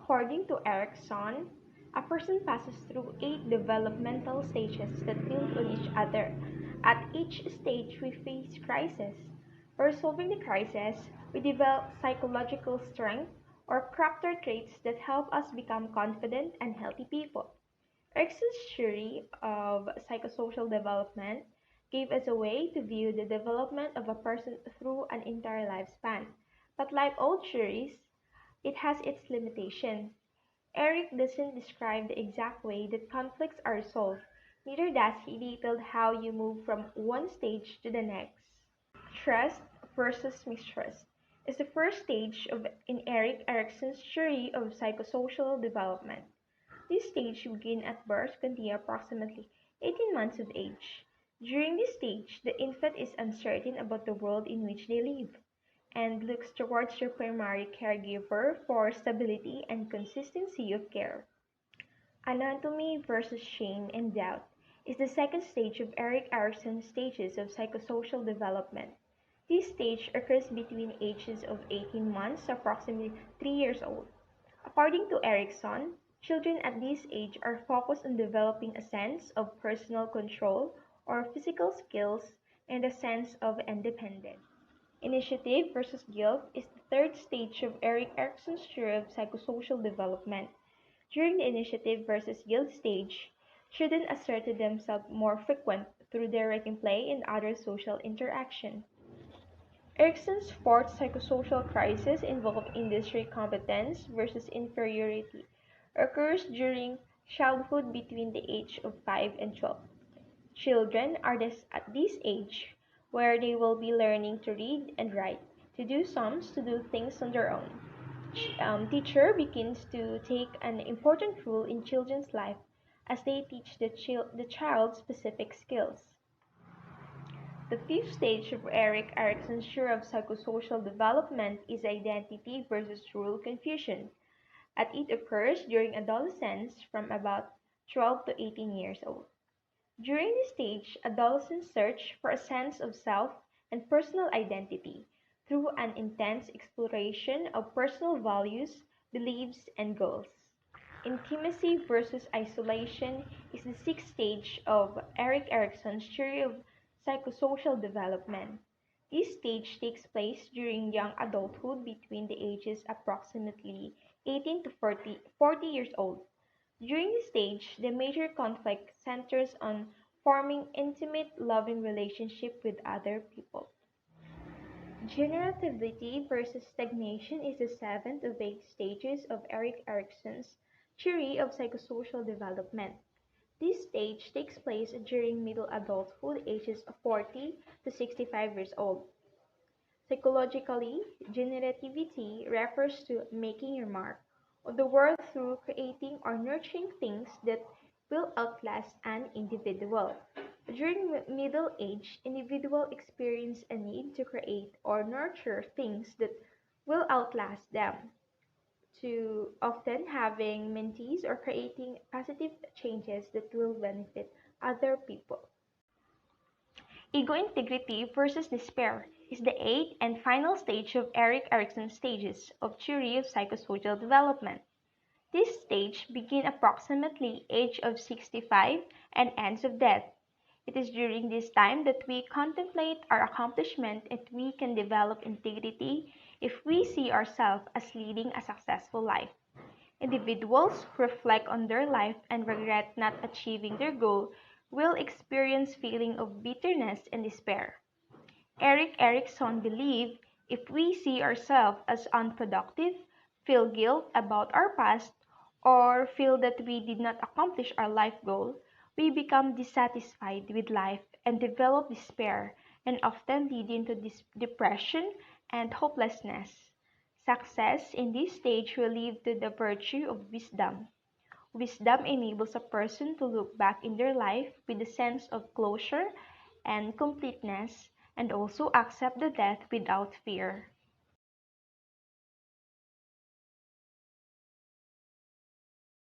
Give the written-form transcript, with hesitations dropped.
According to Erikson, a person passes through 8 developmental stages that build on each other. At each stage, we face crisis. For solving the crisis, we develop psychological strength or character traits that help us become confident and healthy people. Erikson's theory of psychosocial development gave us a way to view the development of a person through an entire lifespan. But like all theories, it has its limitations. Erik doesn't describe the exact way that conflicts are resolved, neither does he detail how you move from one stage to the next. Trust versus mistrust is the first stage in Erikson's theory of psychosocial development. This stage begins at birth, continue approximately 18 months of age. During this stage, the infant is uncertain about the world in which they live and looks towards their primary caregiver for stability and consistency of care. Anatomy versus shame and doubt is the second stage of Erikson's stages of psychosocial development. This stage occurs between ages of 18 months to approximately 3 years old. According to Erikson, children at this age are focused on developing a sense of personal control or physical skills and a sense of independence. Initiative versus guilt is the third stage of Erikson's theory of psychosocial development. During the initiative versus guilt stage, children asserted themselves more frequent through directing play and other social interaction. Erikson's fourth psychosocial crisis involved industry competence versus inferiority occurs during childhood between the age of 5 and 12. Children are at this age where they will be learning to read and write, to do sums, to do things on their own. Teacher begins to take an important role in children's life as they teach the child specific skills. The fifth stage of Erikson's theory of psychosocial development is identity versus rule confusion, and it occurs during adolescence from about 12 to 18 years old. During this stage, adolescents search for a sense of self and personal identity through an intense exploration of personal values, beliefs, and goals. Intimacy versus isolation is the sixth stage of Erikson's theory of psychosocial development. This stage takes place during young adulthood between the ages approximately 18 to 40 years old. During this stage, the major conflict centers on forming intimate, loving relationship with other people. Generativity versus stagnation is the seventh of 8 stages of Erikson's theory of psychosocial development. This stage takes place during middle adulthood, ages 40 to 65 years old. Psychologically, generativity refers to making your mark on the world through creating or nurturing things that will outlast an individual. During middle age, individuals experience a need to create or nurture things that will outlast them, to often having mentees or creating positive changes that will benefit other people. Ego integrity versus despair is the eighth and final stage of Erikson's stages of theory of psychosocial development. This stage begins approximately age of 65 and ends of death. It is during this time that we contemplate our accomplishment and we can develop integrity if we see ourselves as leading a successful life. Individuals who reflect on their life and regret not achieving their goal will experience feeling of bitterness and despair. Erikson believed if we see ourselves as unproductive, feel guilt about our past, or feel that we did not accomplish our life goal, we become dissatisfied with life and develop despair and often leading to depression and hopelessness. Success in this stage will lead to the virtue of wisdom. Wisdom enables a person to look back in their life with a sense of closure and completeness and also accept the death without fear.